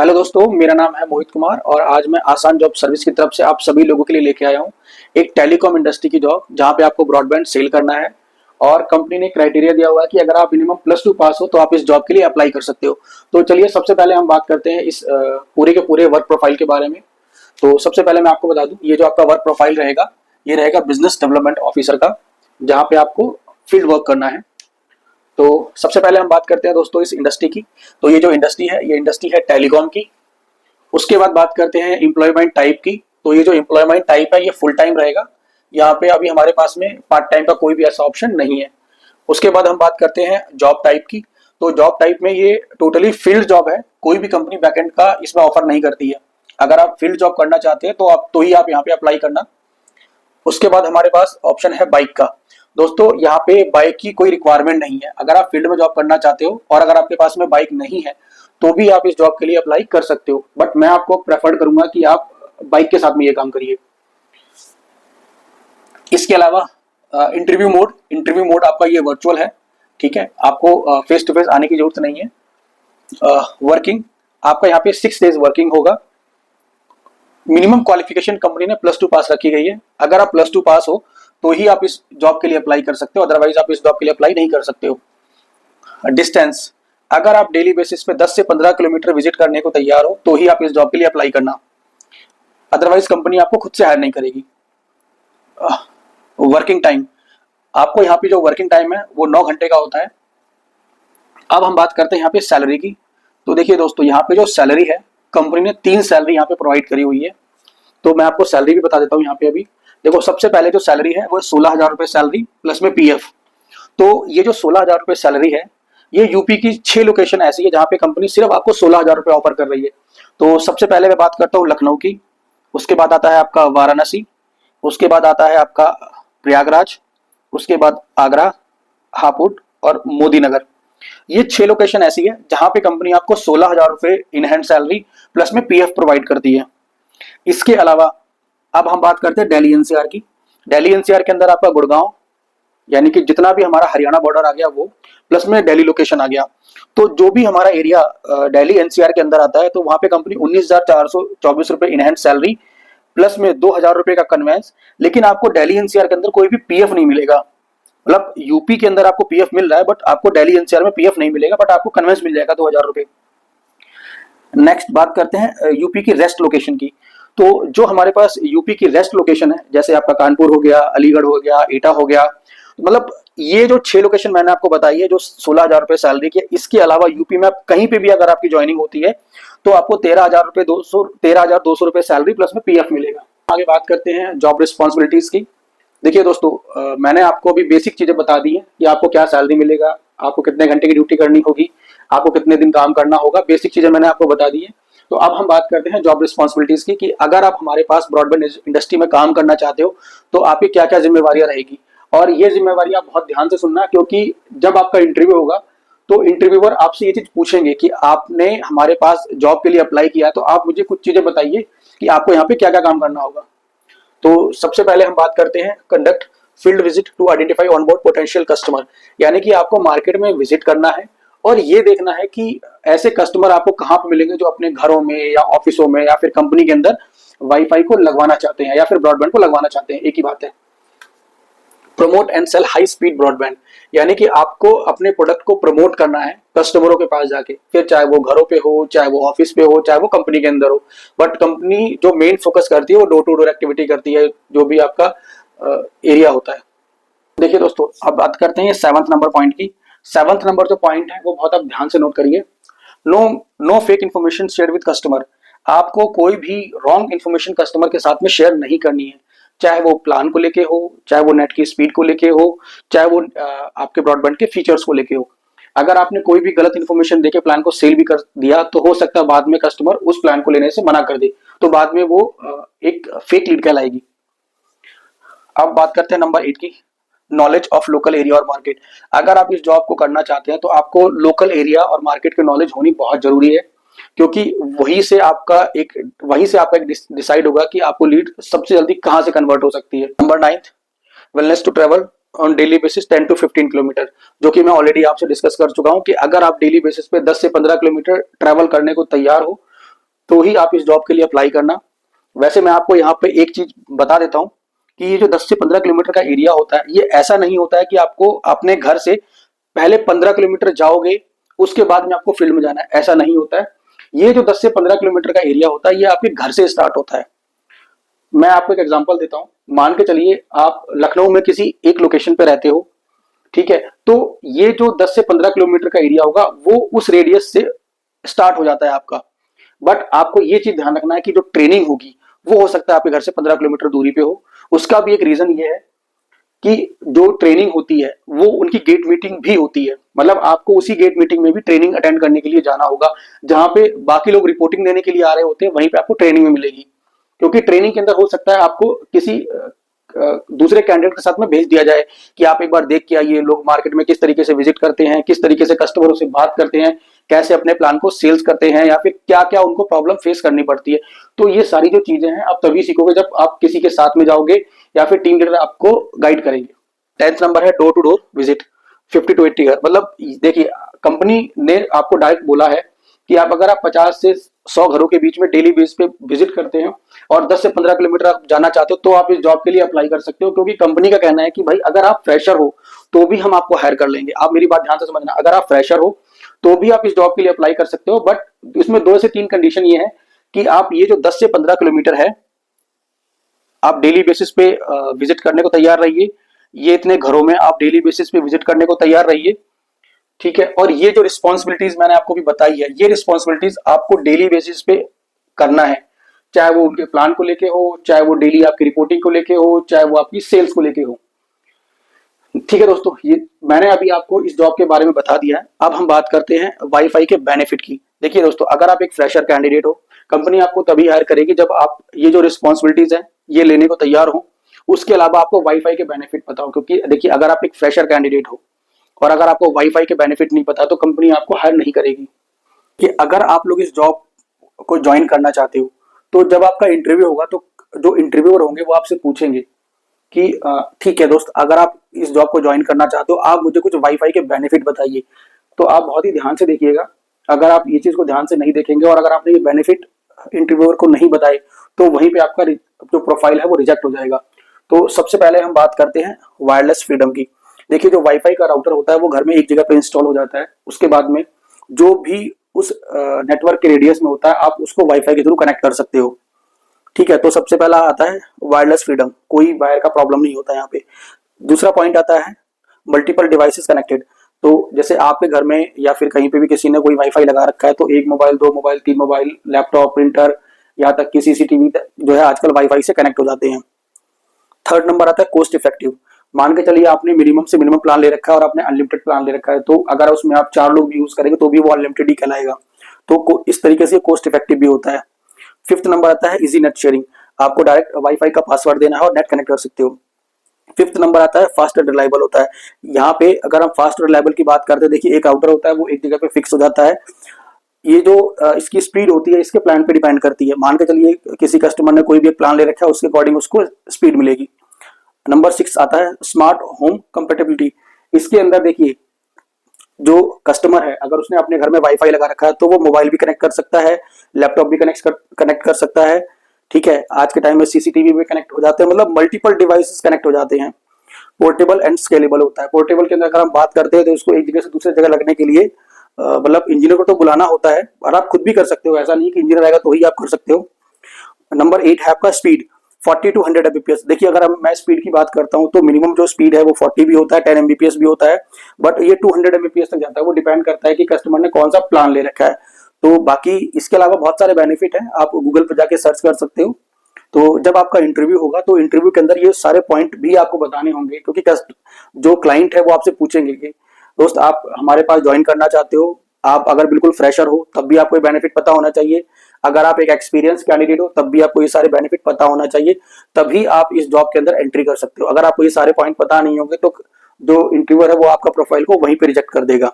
Hello दोस्तों, मेरा नाम है मोहित कुमार और आज मैं आसान जॉब सर्विस की तरफ से आप सभी लोगों के लिए लेके आया हूँ एक टेलीकॉम इंडस्ट्री की जॉब, जहाँ पे आपको ब्रॉडबैंड सेल करना है। और कंपनी ने क्राइटेरिया दिया हुआ है कि अगर आप मिनिमम +2 पास हो तो आप इस जॉब के लिए अप्लाई कर सकते हो। तो चलिए सबसे पहले हम बात करते हैं इस पूरे के पूरे वर्क प्रोफाइल के बारे में। तो सबसे पहले मैं आपको बता दूं, ये जो आपका वर्क प्रोफाइल रहेगा, ये रहेगा बिजनेस डेवलपमेंट ऑफिसर का, जहाँ पे आपको फील्ड वर्क करना है। तो सबसे पहले हम बात करते हैं दोस्तों इस इंडस्ट्री की। तो ये जो इंडस्ट्री है, ये इंडस्ट्री है टेलीकॉम की। उसके बाद बात करते हैं एम्प्लॉयमेंट टाइप की। तो ये जो एम्प्लॉयमेंट टाइप है, ये फुल टाइम रहेगा। यहाँ पे अभी हमारे पास में पार्ट टाइम का कोई भी ऐसा ऑप्शन नहीं है। उसके बाद हम बात करते हैं जॉब टाइप की। तो जॉब टाइप में ये टोटली फील्ड जॉब है, कोई भी कंपनी बैकएंड का इसमें ऑफर नहीं करती है। अगर आप फील्ड जॉब करना चाहते हैं तो ही आप यहाँ पे अप्लाई करना। उसके बाद हमारे पास ऑप्शन है बाइक का। दोस्तों यहाँ पे बाइक की कोई रिक्वायरमेंट नहीं है। अगर आप फील्ड में जॉब करना चाहते हो और अगर आपके पास में बाइक नहीं है तो भी आप इस जॉब के लिए अप्लाई कर सकते हो, बट मैं आपको प्रेफर करूंगा कि आप बाइक के साथ में ये काम करिए। इसके अलावा इंटरव्यू मोड आपका ये वर्चुअल है, ठीक है। आपको फेस टू फेस आने की जरूरत नहीं है। वर्किंग आपका यहाँ पे 6 डेज वर्किंग होगा। मिनिमम क्वालिफिकेशन कंपनी ने +2 पास रखी गई है। अगर आप +2 पास हो तो ही आप इस जॉब के लिए अप्लाई कर सकते हो, अदरवाइज आप इस जॉब के लिए अप्लाई नहीं कर सकते हो। डिस्टेंस, अगर आप डेली बेसिस पे 10 से 15 किलोमीटर विजिट करने को तैयार हो तो ही आप इस जॉब के लिए अप्लाई करना, अदरवाइज कंपनी आपको खुद से हायर नहीं करेगी। वर्किंग टाइम, आपको यहाँ पे जो वर्किंग टाइम है वो 9 घंटे का होता है। अब हम बात करते हैं यहाँ पे सैलरी की। तो देखिए दोस्तों, यहाँ पे जो सैलरी है, कंपनी ने 3 सैलरी यहाँ पे प्रोवाइड करी हुई है। तो मैं आपको सैलरी भी बता देता हूँ यहाँ पे। अभी देखो, सबसे पहले जो सैलरी है वो 16,000 रुपए सैलरी प्लस में पीएफ। तो ये जो 16,000 रुपए सैलरी है, ये यूपी की 6 लोकेशन ऐसी है जहाँ पे कंपनी सिर्फ आपको 16,000 रुपए ऑफर कर रही है। तो सबसे पहले मैं बात करता हूँ लखनऊ की। उसके बाद आता है आपका वाराणसी। उसके बाद आता है आपका प्रयागराज। उसके बाद आगरा, हापुड़ और मोदी नगर। ये 6 लोकेशन ऐसी है जहां पे कंपनी आपको 16,000 रुपए इन हैंड सैलरी प्लस में पीएफ प्रोवाइड करती है। इसके अलावा अब हम बात करते हैं दिल्ली एनसीआर की। दिल्ली एनसीआर के अंदर आपका गुड़गांव, यानी कि जितना भी हमारा हरियाणा बॉर्डर आ गया वो, प्लस में दिल्ली लोकेशन आ गया। तो जो भी हमारा एरिया दिल्ली एनसीआर के अंदर आता है, तो वहां पे कंपनी 19,424 रुपए इन हैंड सैलरी प्लस में 2,000 रुपए का कन्वेंस। लेकिन आपको दिल्ली एनसीआर के अंदर कोई भी पीएफ नहीं मिलेगा। मतलब यूपी के अंदर आपको पीएफ मिल रहा है, बट आपको दिल्ली एनसीआर में पीएफ नहीं मिलेगा, बट आपको कन्वेंस मिल जाएगा 2,000 रुपए। नेक्स्ट बात करते हैं यूपी की रेस्ट लोकेशन की। तो जो हमारे पास यूपी की रेस्ट लोकेशन है, जैसे आपका कानपुर हो गया, अलीगढ़ हो गया, एटा हो गया, मतलब ये जो 6 लोकेशन मैंने आपको बताई है जो 16,000 रुपए सैलरी की है, इसके अलावा यूपी में आप कहीं पे भी अगर आपकी ज्वाइनिंग होती है तो आपको 13,200 रुपए सैलरी प्लस में पीएफ मिलेगा। आगे बात करते हैं जॉब रिस्पॉन्सिबिलिटीज की। देखिए दोस्तों, मैंने आपको अभी बेसिक चीजें बता दी है कि आपको क्या सैलरी मिलेगा, आपको कितने घंटे की ड्यूटी करनी होगी, आपको कितने दिन काम करना होगा। बेसिक चीजें मैंने आपको बता दी है। तो अब हम बात करते हैं जॉब रिस्पॉन्सिबिलिटीज की, कि अगर आप हमारे पास ब्रॉडबैंड इंडस्ट्री में काम करना चाहते हो तो आपकी क्या क्या जिम्मेवारियां रहेगी। और ये जिम्मेवारियां बहुत ध्यान से सुनना, क्योंकि जब आपका इंटरव्यू होगा तो इंटरव्यूअर आपसे ये चीज पूछेंगे कि आपने हमारे पास जॉब के लिए अप्लाई किया है, तो आप मुझे कुछ चीजें बताइए कि आपको यहाँ पे क्या क्या काम करना होगा। तो सबसे पहले हम बात करते हैं conduct field visit to identify onboard potential customer, यानी कि आपको मार्केट में विजिट करना है और ये देखना है कि ऐसे कस्टमर आपको कहाँ पे मिलेंगे जो अपने घरों में या ऑफिसों में या फिर कंपनी के अंदर वाईफाई को लगवाना चाहते हैं या फिर ब्रॉडबैंड को लगवाना चाहते हैं, एक ही बात है। Promote and sell high speed broadband, यानी कि आपको अपने प्रोडक्ट को प्रमोट करना है कस्टमरों के पास जाके, फिर चाहे वो घरों पे हो, चाहे वो ऑफिस पे हो, चाहे वो कंपनी के अंदर हो। बट कंपनी जो मेन फोकस करती है वो डोर टू डोर एक्टिविटी करती है, जो भी आपका एरिया होता है। देखिए दोस्तों, अब बात करते हैं 7th नंबर पॉइंट की। 7th नंबर जो पॉइंट है वो बहुत आप ध्यान से नोट करिए। No fake information share with customer. आपको कोई भी रॉन्ग इन्फॉर्मेशन कस्टमर के साथ में शेयर नहीं करनी है, चाहे वो प्लान को लेके हो, चाहे वो नेट की स्पीड को लेके हो, चाहे वो आपके ब्रॉडबैंड के फीचर्स को लेके हो। अगर आपने कोई भी गलत इन्फॉर्मेशन देके प्लान को सेल भी कर दिया तो हो सकता है बाद में कस्टमर उस प्लान को लेने से मना कर दे, तो बाद में वो एक फेक लीड कहलाएगी। अब बात करते हैं नंबर 8 की, नॉलेज ऑफ लोकल एरिया और मार्केट। अगर आप इस जॉब को करना चाहते हैं तो आपको लोकल एरिया और मार्केट की नॉलेज होनी बहुत जरूरी है, क्योंकि वहीं से आपका एक डिसाइड होगा कि आपको लीड सबसे जल्दी कहां से कन्वर्ट हो सकती है। Number 9, willingness to travel on daily basis 10 to 15 kilometre, जो कि मैं ऑलरेडी आपसे डिस्कस कर चुका हूं कि अगर आप डेली बेसिस पे 10 से 15 किलोमीटर ट्रेवल करने को तैयार हो तो ही आप इस जॉब के लिए अप्लाई करना। वैसे मैं आपको यहाँ पे एक चीज बता देता हूँ कि ये जो 10 से 15 किलोमीटर का एरिया होता है, ये ऐसा नहीं होता है कि आपको अपने घर से पहले 15 किलोमीटर जाओगे उसके बाद में आपको फील्ड में जाना है, ऐसा नहीं होता है। ये जो 10 से 15 किलोमीटर का एरिया होता है, ये आपके घर से स्टार्ट होता है। मैं आपको एक एग्जांपल देता हूँ। मान के चलिए आप लखनऊ में किसी एक लोकेशन पे रहते हो, ठीक है, तो ये जो 10 से 15 किलोमीटर का एरिया होगा वो उस रेडियस से स्टार्ट हो जाता है आपका। बट आपको ये चीज ध्यान रखना है कि जो ट्रेनिंग होगी वो हो सकता है आपके घर से 15 किलोमीटर दूरी पे हो। उसका भी एक रीजन ये है कि जो ट्रेनिंग होती है वो उनकी गेट मीटिंग भी होती है, मतलब आपको उसी गेट मीटिंग में भी ट्रेनिंग अटेंड करने के लिए जाना होगा। जहां पे बाकी लोग रिपोर्टिंग देने के लिए आ रहे होते हैं, वहीं पे आपको ट्रेनिंग में मिलेगी। क्योंकि ट्रेनिंग के अंदर हो सकता है आपको किसी दूसरे कैंडिडेट के साथ में भेज दिया जाए कि आप एक बार देख के आइए लोग मार्केट में किस तरीके से विजिट करते हैं, किस तरीके से कस्टमरों से बात करते हैं, कैसे अपने प्लान को सेल्स करते हैं, या फिर क्या क्या उनको प्रॉब्लम फेस करनी पड़ती है। तो ये सारी जो चीजें हैं आप तभी सीखोगे जब आप किसी के साथ में जाओगे या फिर टीम लीडर आपको गाइड करेंगे। 10th नंबर है door to door visit, 50 to 80 घर। मतलब देखिए कंपनी ने आपको डायरेक्ट बोला है कि आप अगर आप 50 से 100 घरों के बीच में डेली बेस पे विजिट करते हैं और 10 से 15 किलोमीटर आप जाना चाहते हो तो आप इस जॉब के लिए अप्लाई कर सकते हो। क्योंकि कंपनी का कहना है कि भाई अगर आप फ्रेशर हो तो भी हम आपको हायर कर लेंगे। आप मेरी बात ध्यान से समझना, अगर आप फ्रेशर हो तो भी आप इस जॉब के लिए अप्लाई कर सकते हो। बट इसमें 2 से 3 कंडीशन ये है कि आप ये जो 10 से 15 किलोमीटर है आप डेली बेसिस पे विजिट करने को तैयार रहिए। ये इतने घरों में आप डेली बेसिस पे विजिट करने को तैयार रहिए, ठीक है। और ये जो रिस्पॉन्सिबिलिटीज मैंने आपको भी बताई है, ये रिस्पॉन्सिबिलिटीज आपको डेली बेसिस पे करना है, चाहे वो उनके प्लान को लेके हो, चाहे वो डेली आपकी रिपोर्टिंग को लेके हो, चाहे वो आपकी सेल्स को लेके हो। ठीक है दोस्तों, ये मैंने अभी आपको इस जॉब के बारे में बता दिया है। अब हम बात करते हैं वाईफाई के बेनिफिट की। देखिए दोस्तों, अगर आप एक फ्रेशर कैंडिडेट हो, कंपनी आपको तभी हायर करेगी जब आप ये जो रिस्पॉन्सिबिलिटीज है ये लेने को तैयार हो। उसके अलावा आपको वाईफाई के बेनिफिट पता हो, क्योंकि देखिए अगर आप एक फ्रेशर कैंडिडेट हो और अगर आपको वाईफाई के बेनिफिट नहीं पता तो कंपनी आपको हायर नहीं करेगी। कि अगर आप लोग इस जॉब को ज्वाइन करना चाहते हो तो जब आपका इंटरव्यू होगा तो जो इंटरव्यूअर होंगे वो आपसे पूछेंगे कि ठीक है दोस्त, अगर आप इस जॉब को ज्वाइन करना चाहते हो आप मुझे कुछ वाईफाई के बेनिफिट बताइए। तो आप बहुत ही ध्यान से देखिएगा। अगर आप ये चीज को ध्यान से नहीं देखेंगे और अगर आपने ये बेनिफिट इंटरव्यूअर को नहीं बताए तो वहीं पे आपका जो प्रोफाइल है वो रिजेक्ट हो जाएगा। तो सबसे पहले हम बात करते हैं वायरलेस फ्रीडम की। देखिए जो वाईफाई का राउटर होता है वो घर में एक जगह पे इंस्टॉल हो जाता है। उसके बाद में जो भी उस नेटवर्क के रेडियस में होता है आप उसको वाईफाई के थ्रू कनेक्ट कर सकते हो, ठीक है। तो सबसे पहला आता है वायरलेस फ्रीडम, कोई वायर का प्रॉब्लम नहीं होता यहाँ पे। दूसरा पॉइंट आता है मल्टीपल डिवाइसेस कनेक्टेड। तो जैसे आपके घर में या फिर कहीं पे भी किसी ने कोई वाईफाई लगा रखा है तो 1 mobile, 2 mobile, 3 mobile, laptop, printer, यहाँ तक कि सीसीटीवी जो है आजकल वाईफाई से कनेक्ट हो जाते हैं। थर्ड नंबर आता है कोस्ट इफेक्टिव। मान के चलिए आपने मिनिमम से मिनिमम प्लान ले रखा है और आपने अनलिमिटेड प्लान ले रखा है, तो अगर उसमें आप 4 लोग भी यूज करेंगे तो भी वो अनलिमिटेड ही कहलाएगा। तो इस तरीके से कोस्ट इफेक्टिव भी होता है। फिफ्थ नंबर आता है इजी नेट शेयरिंग। आपको डायरेक्ट वाईफाई का पासवर्ड देना है और नेट कनेक्ट कर सकते हो। फिफ्थ नंबर आता है फास्ट एंड रिलायबल होता है। यहाँ पे अगर हम फास्ट और रिलायबल की बात करते हैं, देखिए एक राउटर होता है वो एक जगह पे फिक्स हो जाता है। ये जो इसकी स्पीड होती है इसके प्लान पे डिपेंड करती है। मान के चलिए किसी कस्टमर ने कोई भी एक प्लान ले रखा है उसके अकॉर्डिंग उसको स्पीड मिलेगी। नंबर 6 आता है स्मार्ट होम कंपेटेबिलिटी। इसके अंदर देखिए जो कस्टमर है अगर उसने अपने घर में वाईफाई लगा रखा है तो वो मोबाइल भी कनेक्ट कर सकता है, लैपटॉप भी कनेक्ट कर सकता है, ठीक है। आज के टाइम में सीसीटीवी भी कनेक्ट हो जाते हैं, मतलब मल्टीपल डिवाइसेस कनेक्ट हो जाते हैं। पोर्टेबल एंड स्केलेबल होता है। पोर्टेबल के अंदर अगर हम बात करते हैं तो इसको एक जगह से दूसरे जगह लगने के लिए मतलब इंजीनियर को तो बुलाना होता है और आप खुद भी कर सकते हो, ऐसा नहीं कि इंजीनियर आएगा तो ही आप कर सकते हो। नंबर 8 है आपका स्पीड 40 to 100 Mbps। देखिए अगर मैं स्पीड की बात करता हूं तो मिनिमम जो स्पीड है वो 40 भी होता है, 10 Mbps भी होता है, बट ये 200 Mbps तक जाता है। वो डिपेंड करता है कि कस्टमर ने कौन सा प्लान ले रखा है। तो बाकी इसके अलावा बहुत सारे बेनिफिट हैं, आप गूगल पर जाके सर्च कर सकते हो। तो जब आपका इंटरव्यू होगा तो इंटरव्यू के अंदर ये सारे पॉइंट भी आपको बताने होंगे, क्योंकि जो क्लाइंट है वो आपसे पूछेंगे कि दोस्त आप हमारे पास ज्वाइन करना चाहते हो, आप अगर बिल्कुल फ्रेशर हो तब भी आपको ये बेनिफिट पता होना चाहिए, अगर आप एक एक्सपीरियंस कैंडिडेट हो तब भी आपको ये सारे बेनिफिट पता होना चाहिए, तभी आप इस जॉब के अंदर एंट्री कर सकते हो। अगर आपको ये सारे पॉइंट पता नहीं होंगे तो जो इंटरव्यूअर है वो आपका प्रोफाइल को वहीं पे रिजेक्ट कर देगा।